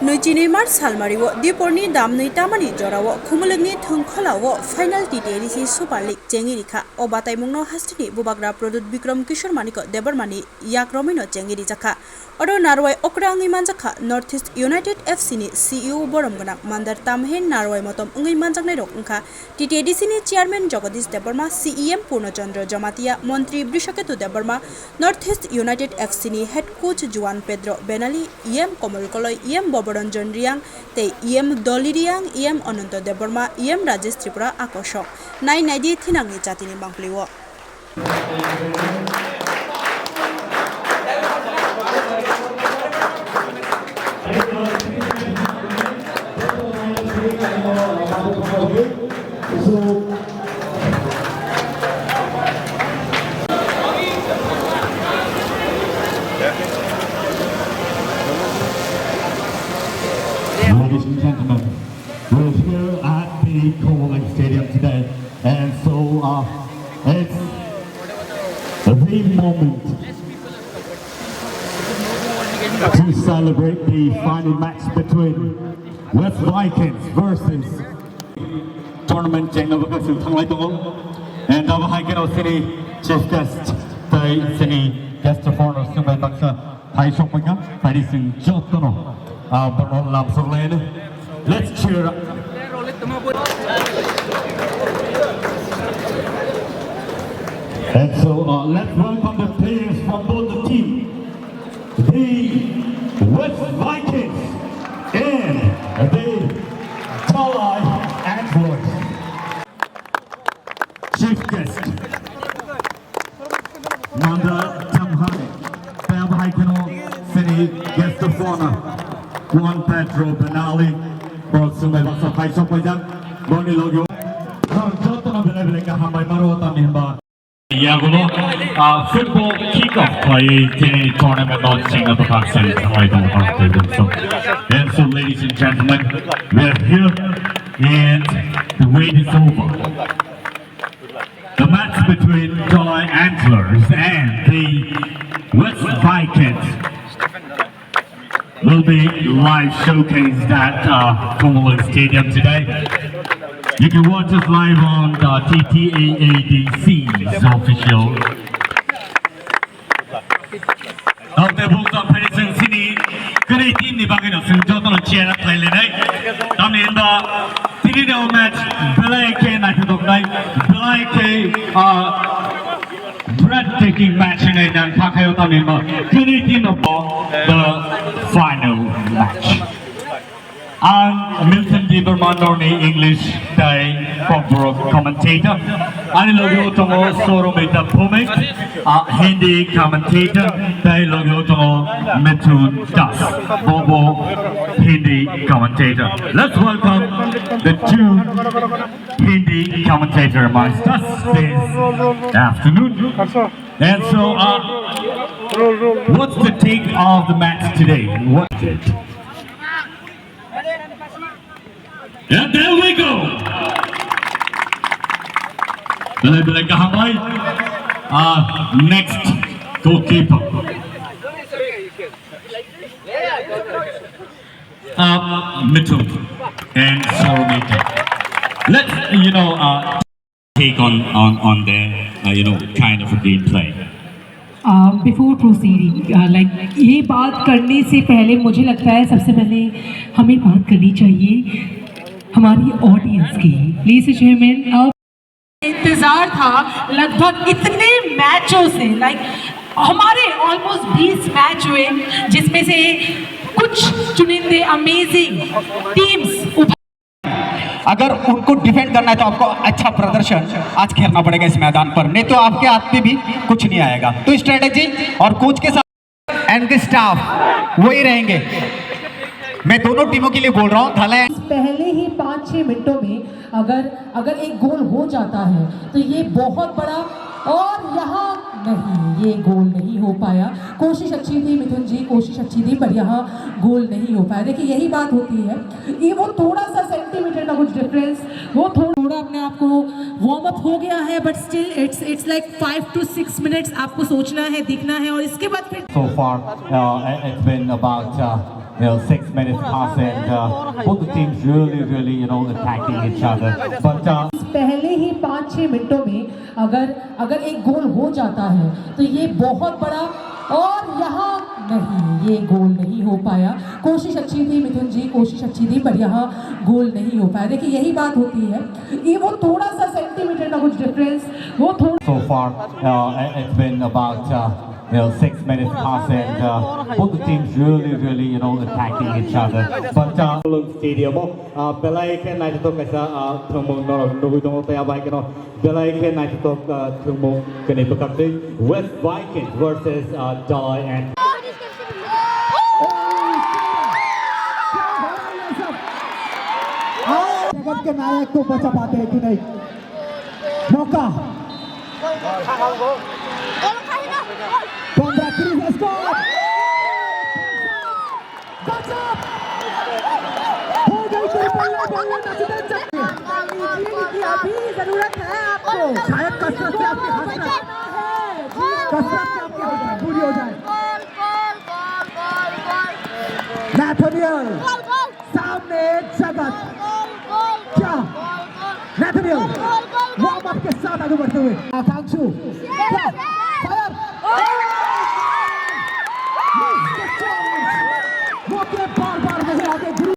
नैजिनै मार्च सालमारिव दिपरनि दामनै तामानि जराव खुमलंनि थंखलाव फाइनाल टी20 सुपार लीग चेंगिरिखा ओ बाताइमुंनो हास्टिनि बुबाग्रा प्रदुत विक्रम किशोर मानिको देबरमानि याक्रमिनो चेंगिरि जाखा अरो नारवाय ओक्रांगि मानजाखा north east United FC नि CEO बरमगना मान्दार तामहेन नारवाय मतम अंगै मानजाकनाय रक अंखा टी20 नि चेयरमैन जगदीश देबरमा CEM पूर्णचंद्र जमातिया मंत्री Brishketu Debbarma north east United FC नि हेड कोच जुआन पेड्रो बेनाली EM कमल कलय EM बबरंजन रियांग ते EM डॉली रियांग EM अनंत देबरमा EM राजेश त्रिपुरा आकर्षक नाइ नाइदि थिनांगनि जातिनि बांप्लिव Ladies and gentlemen, we're here at the Kovaling Stadium today, and so it's the moment to celebrate the final match between West Vikings versus tournament Jenga and our Hiking City chief guest, the city guest of honor, Sumai Baksa, Thai Shopinga, Padison Jotono. Let's cheer up. And so let's welcome the players from both the teams. The West Vikings and the Talai Anglers. Chief guest, Nanda Tamhani, Pabhaikano City guest of honor. Juan Pedro Benali, Sumai Baksa Thai Shopinga, Boni Logo, Jotana Beleka Hamai Marota Mimba. Yagulo, football kickoff play tournament launching at the Pakistan. And so, ladies and gentlemen, we're here and the wait is over. The match between Joy Antlers and the West Vikings will be live showcased at Kovaling Stadium today. You can watch us live on the TTAADC's official. Of the books of President City, great team, the Bagino, Jotan Chair play tonight. I mean, the Tirido match, Belake, Night of Night, Belake, breathtaking match in it, and Pakayota member, great team of the final match. I'm Milton Lieberman, English commentator. I'm Logotomo Sorometa Pumek, Hindi commentator. I'm Logotomo Mithun Das, Bobo Hindi commentator. Let's welcome the two Hindi commentator amongst us this afternoon. And so, what's the take of the match today? What is it? And there we go. Next goalkeeper. Mithun and Sorometa. Let's take on the kind of a gameplay. Before proceeding ये बात करने से पहले मुझे लगता है सबसे पहले हमें बात करनी चाहिए हमारी ऑडियंस की। प्लीज जेंटलमैन, इंतज़ार था लगभग इतने मैचों से, हमारे ऑलमोस्ट 20 मैच हुए जिसमें से कुछ चुनिंदे अमेजिंग टीम्स। अगर उनको डिफेंड करना है तो आपको अच्छा प्रदर्शन आज खेलना पड़ेगा इस मैदान पर, नहीं तो आपके हाथ में भी कुछ नहीं आएगा। तो स्ट्रेटेजी और कोच के साथ एंड द स्टाफ वही रहेंगे। मैं दोनों टीमों के लिए बोल रहा हूँ। पहले ही 5-6 मिनटों में अगर एक गोल हो जाता है तो ये बहुत बड़ा, और यहाँ नहीं, ये गोल नहीं हो पाया। कोशिश अच्छी थी मिथुन जी, कोशिश अच्छी थी, पर यहाँ गोल नहीं हो पाया। देखिए यही बात होती है, ये वो थोड़ा सा सेंटीमीटर का कुछ डिफरेंस, वो थोड़ा अपने आप को वार्म अप हो गया है, but still it's like 5 to 6 minutes आपको सोचना है, दिखना है, और इसके बाद फिर So far, it's been about 6 minutes pass, and both the teams really attacking each other. But पहले ही 5-6 मिनटों में अगर एक गोल हो जाता है तो ये बहुत बड़ा, और यहाँ नहीं, ये गोल नहीं हो पाया। कोशिश अच्छी थी मिथुन जी, कोशिश अच्छी थी, पर यहाँ गोल नहीं हो पाया। देखिए यही बात होती है, ये वो थोड़ा सा सेंटीमीटर का कुछ डिफरेंस, वो थोड़ा। so far, it's been about 6 minutes pass, and both the teams really attacking each other. But stadium, belai ke nai to kaisa thumong no nugu to ta bai ke no belai ke nai to thumong ke ne bakap West Vikings versus Dalai and जगत के नायक को बचा पाते हैं कि नहीं। मौका Conrad Cruz has scored. Gazab! हो गई बल्ले नजदीक चक्के। अभी जरूरत है आपको। शायद कसरत से आपकी हसरत, कसरत से आपकी हसरत पूरी हो जाए। Nathaniel सामने जगत, क्या Nathaniel वार्म अप के साथ आगे बढ़ते हुए आकांक्षु क्या फायर, मौके बार नहीं आगे गुरु।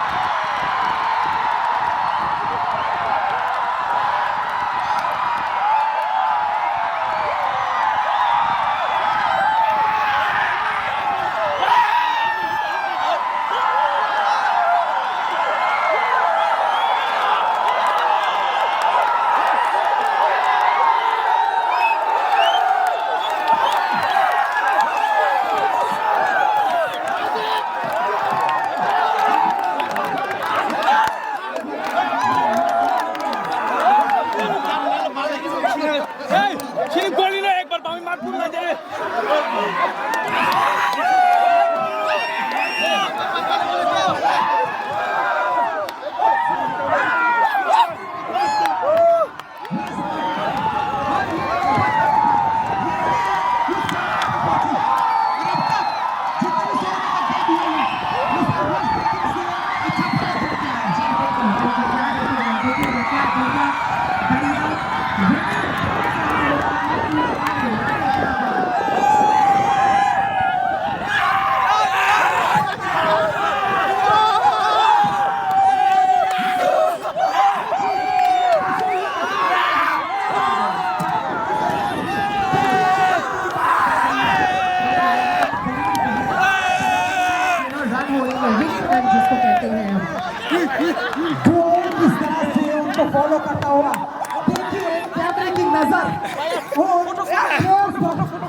जिसको कहते हैं ड्रोन किस तरह से उनको फॉलो करता होगा। देखिए कैमरे की नजर और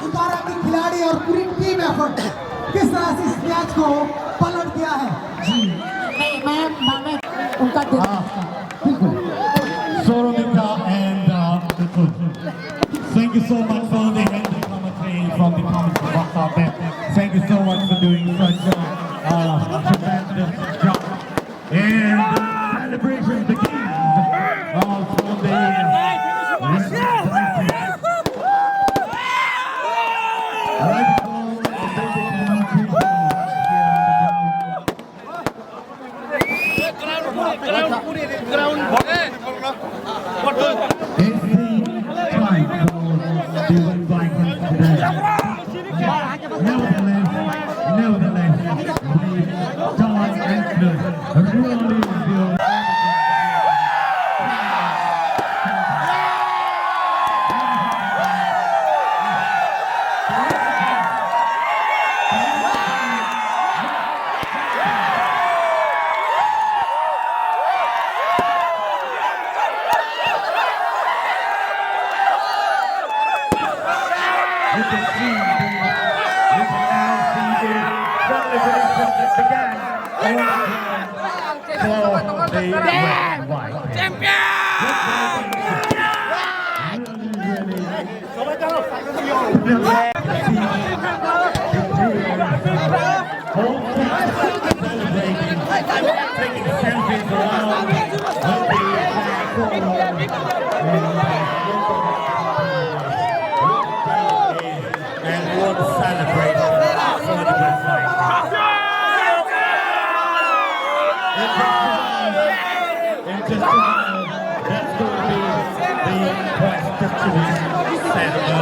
उतारा की खिलाड़ी और पूरी टीम एफर्ट किस तरह से इस मैच को पलट दिया है। जी मैं उनका बिल्कुल Soromika and thank you so much for the handy commentary from the commentary box out there. Thank you so much for doing such tremendous job. And celebration begins from the In just a moment, that's going to be the Christ ceremony.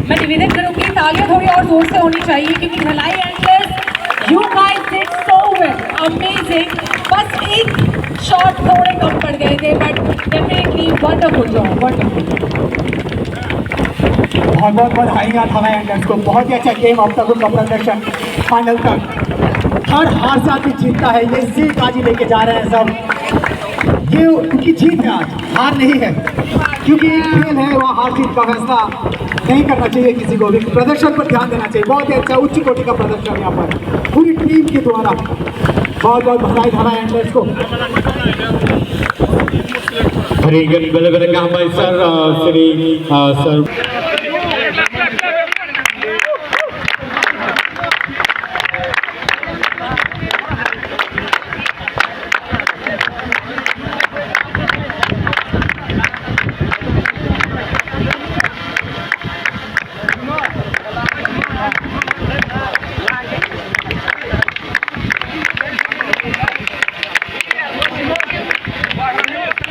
मैं निवेदन करूंगी तालियां थोड़ी और जोर से होनी चाहिए क्योंकि ढलाई endless you guys did so well amazing. बस एक शॉट थोड़े कम पड़ गए थे but definitely wonderful job wonderful. बहुत बहुत बधाइयाँ ढलाई एंडलेस को, बहुत ही अच्छा गेम अब तक उनका प्रदर्शन फाइनल तक हर हार से आदमी जीतता है। ये जीत आज ही लेके जा रहे हैं सब, ये उनकी जीत है आज, हार नहीं है क्योंकि खेल है वहाँ हार जीत का फैसला नहीं करना चाहिए किसी को भी, प्रदर्शन पर ध्यान देना चाहिए। बहुत ही अच्छा उच्च कोटि का प्रदर्शन यहाँ पर पूरी टीम के द्वारा, बहुत बहुत बधाई ढलाई एंडलेस को। Very good, very good, sir. Shri, sir.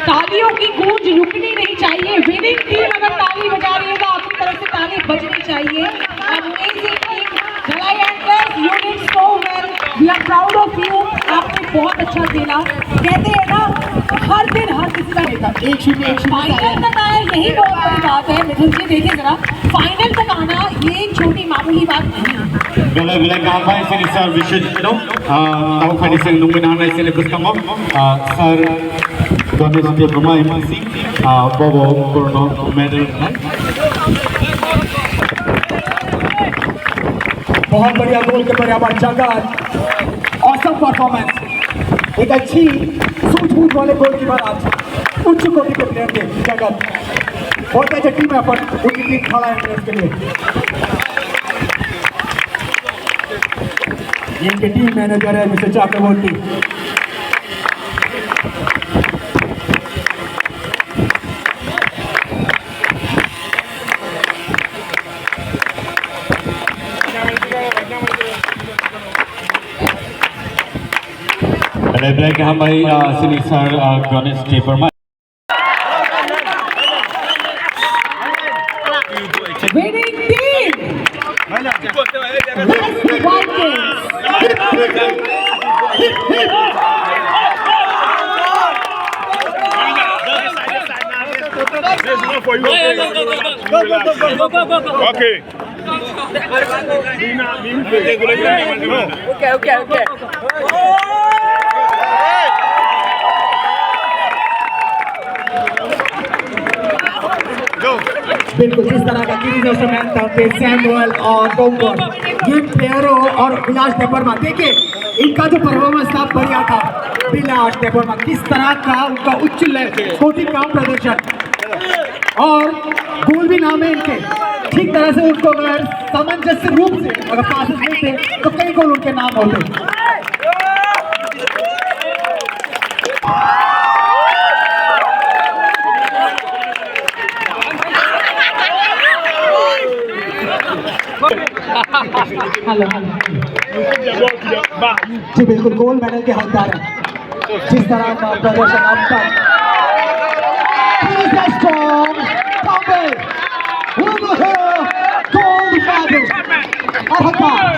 तालियों की गूंज रुकनी नहीं चाहिए। विनिंग टीम अगर ताली बजा रही है तो आपकी तरफ से ताली बजनी चाहिए। अमेजिंग टीम ढलाई endless, you did so well, we are proud of you. आपने बहुत अच्छा खेला। कहते हैं ना हर दिन हर किसी का फाइनल तक आया, यही बहुत बड़ी बात है। मिथुन जी देखिए जरा, फाइनल तक आना ये एक छोटी मामूली बात नहीं है। Bilang apa sini sir Vishnu tahu kan sini nominasi sini bersama sir Ganesh Devrama MC Bobo Purno medal बहुत बढ़िया गोल के बराबर जगत, औसम परफॉर्मेंस, एक अच्छी सूझबूझ वाले गोलकीपर आज उच्च कोटि के प्लेयर थे जगत। बहुत अच्छा टीम एफर्ट उनकी टीम खड़ा है के लिए। ये इनके टीम मैनेजर है मिस्टर चक्रवर्ती। Balai-balai ke hambai sini Sir Ganesh Deparman. Winning team. West Vikings. Okay. बिल्कुल जिस तरह का मैन था सैमुअल और डोंगर ये प्लेयरों और विलास डेबर्मा देखिए इनका जो परफॉर्मेंस था बढ़िया था। विलास डेबर्मा किस तरह का उनका उच्च स्पोर्टिंग का प्रदर्शन और गोल भी नाम है इनके। ठीक तरह से उनको अगर सामंजस्य रूप से अगर पासेस मिलते तो कई गोल उनके नाम होते। हेलो जी बिल्कुल गोल्ड मेडल के हकदार हैं। जिस तरह का प्रदर्शन अब तक और हकदार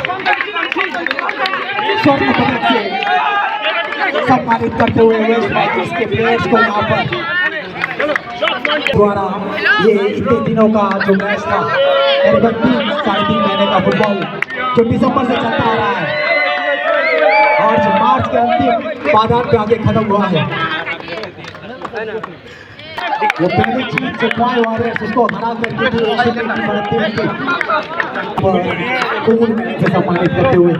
स्वर्ण पदक से सम्मानित करते हुए वेस्ट वाइकिंग्स के प्लेयर्स को यहाँ पर द्वारा ये इतने दिनों का जो मैच था करीबन 3-3.5 महीने का फुटबॉल जो दिसंबर से चलता आ रहा है और जो मार्च के अंतिम पादान पे आगे खत्म हुआ है। वो पहली चीज जो पॉय वॉरियर्स उसको हरा करके भी से सम्मानित करते हुए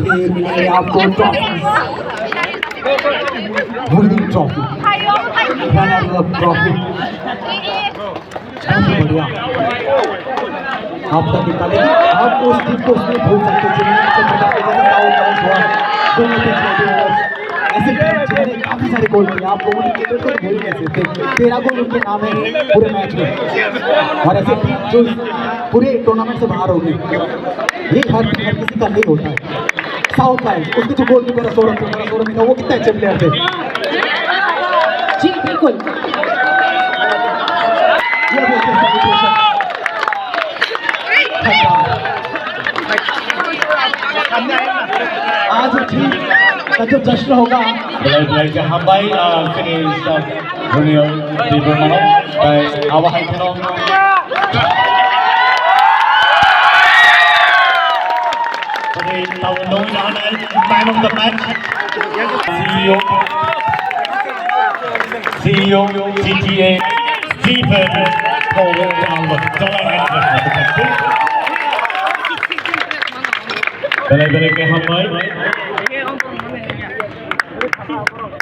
ये मिलेंगे आपको trophy trophy runner up trophy बढ़िया आप तक निकालेंगे। आप उस टीम को उसमें भूल सकते ऐसे जिन्होंने काफी सारे गोल किए आप लोगों ने केवल को भूल कैसे थे। 13 गोल उनके नाम है पूरे मैच में और ऐसे टीम जो पूरे टूर्नामेंट से बाहर होगी ये हर किसी का नहीं होता है। साउथ साइड उसके जो गोल कीपर सौरभ था वो कितने अच्छे प्लेयर थे। जी बिल्कुल आज टीम का जो जश्न होगा Balai-balai ke hambai sini Sir Ganesh Deparman by Awahai Kenong. Jadi tahun nominal man of the match CEO CTA Stephen Balai-balai ke hambai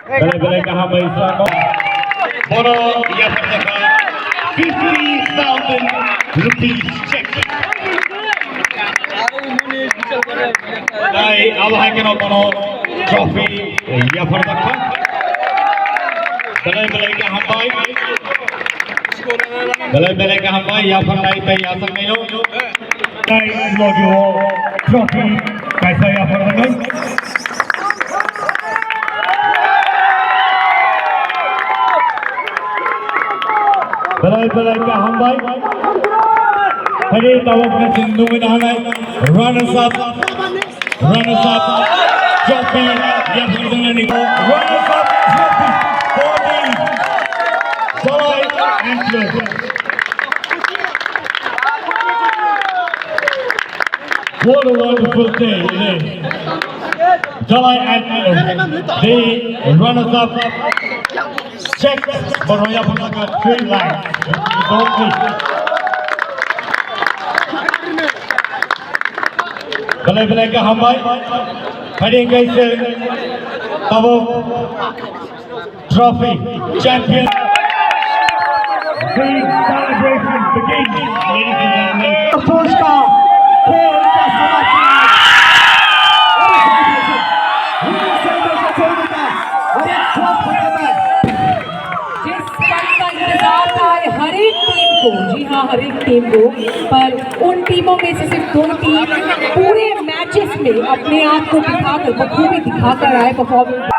Balai-balai ke hambai Bono ia berjaga 50,000 rupees check. Dari Awahai Kenong Bono trophy ia berjaga. Balai-balai ke hambai Balai-balai ke hambai ia berjaga ia sangayo. Dari logo trophy kaisa ia berjaga. Balai-balai ke hambai hari tawak na sindu minahanay runners up trophy yang berjalan ni runners up trophy for the Jalai Antlers. What a wonderful day it is. Jalai Antlers, the runners up check Baroya Pusaka 3 lakhs. Balai-balai ke hambai hari kaise tabo trophy champion. Big celebration begins, ladies and gentlemen. पुरस्कार खेल का समाचार और एक trophy खत्म जिस पल का इंतजार था हर एक टीम को। जी हाँ हर एक टीम गेम को, पर उन टीमों में से सिर्फ 2 टीम पूरे मैचेस में अपने आप को दिखाकर बखूबी दिखाकर आए परफॉर्मेंस।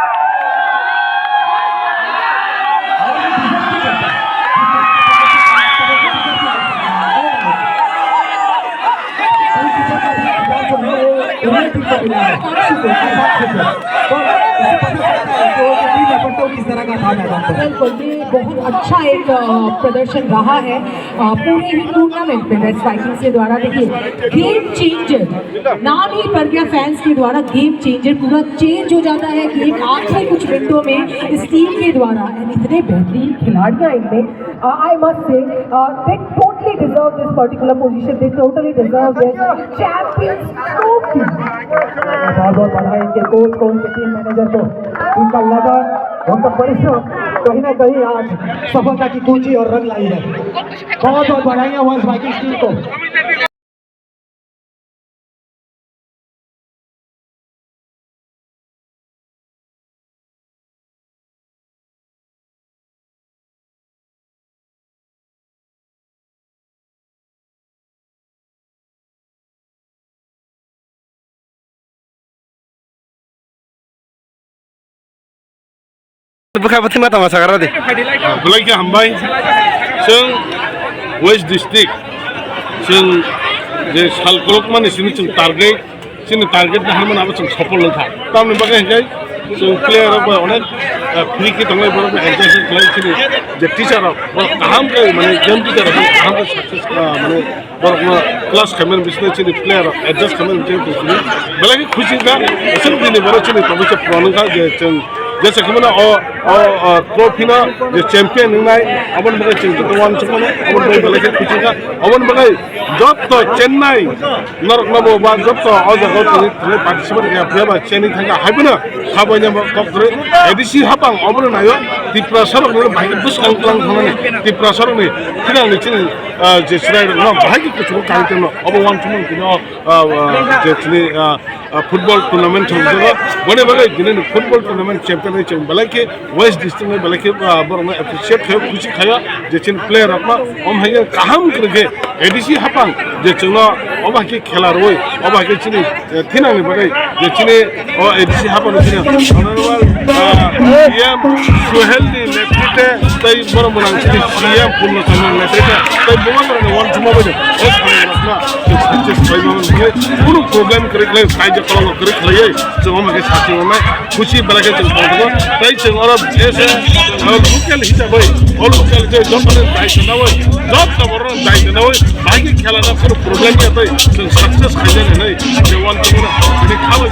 बिल्कुल, ये बहुत अच्छा एक प्रदर्शन रहा है पूरे ही टूर्नामेंट में रेड वाइकिंग्स के द्वारा। देखिए, गेम चेंजर नाम ही पड़ गया फैंस के द्वारा, गेम चेंजर, पूरा चेंज हो जाता है गेम आखिरी कुछ मिनटों में इस टीम के द्वारा। एंड इतने बेहतरीन खिलाड़ियाँ इनमें, I must say they totally deserve this particular position, they totally deserve this champions trophy. बहुत बहुत बधाई इनके कोच को, उनके टीम मैनेजर को, उनका लगन, उनका परिश्रम कहीं ना कहीं आज सफलता की कुंजी और रंग लाई है। बहुत बहुत बधाई वर्ल्ड वाइकिंग्स टीम को। bukan pati mata masa karena deh. Belagi hambai, seng West District, seng je sal kolok mana sini seng target dah mana apa seng sopol lengkap. Tahu ni bagai hengai, seng player apa onek free kita orang berapa hengai seng player sini, je teacher apa, kaham ke mana game teacher apa, kaham ke success mana berapa kelas kemen bisnes sini player adjust kemen bisnes sini. Belagi khusyuk dah, seng ini baru sini tapi cep pulang kan je seng जैसे कि मैंने trophy ना जो champion नहीं अपन बगे champion one चुका ना अपन बगे बले के कुछ का अपन बगे जब तो चेन्नई नरक ना वो बात जब तो और जगह तो पार्टिसिपेट किया फिर बात चेन्नई था का है ना खाब ने कब करे एडिसी हापंग अपन ना यो तिप्रा सरक ने भाई के बुश कंकलंग होना ने तिप्रा सरक ने फिर ने चिन जे स्लाइड ना भाई के कुछ का है ना अब वन चुका कि ना जे चिने फुटबॉल टूर्नामेंट हो जाएगा बड़े बड़े जिन्हें फुटबॉल टूर्नामेंट चैंपियन है चुन बल्कि के वेस्ट डिस्ट्रिक्ट में बल्कि बरना एप्रिशिएट है खुशी खाया जे चिन प्लेयर अपना हम है काम करके एडीसी हापंग जे चुना अब के खेला रोए अब के चिने थिना में बगे जे चिने और एडीसी हापंग चिने ऑनरेबल सीएम सुहेल दी नेतृत्व तई बरम बरम चिने सीएम पूर्ण समय नेतृत्व तई बोल रहे वन चुमा बजे और अपना सक्सेस भाई में पूरा प्रोग्राम करके काज कला करके लिए जो हम के साथी में खुशी बलके चल पड़ो तई से और ऐसे लोकल हिसाब है और लोकल जो जब दायित्व ना हो जब तबर दायित्व ना हो बाकी खेला ना पूरा प्रोग्राम के तो सक्सेस खाने नहीं जे वन तो खावे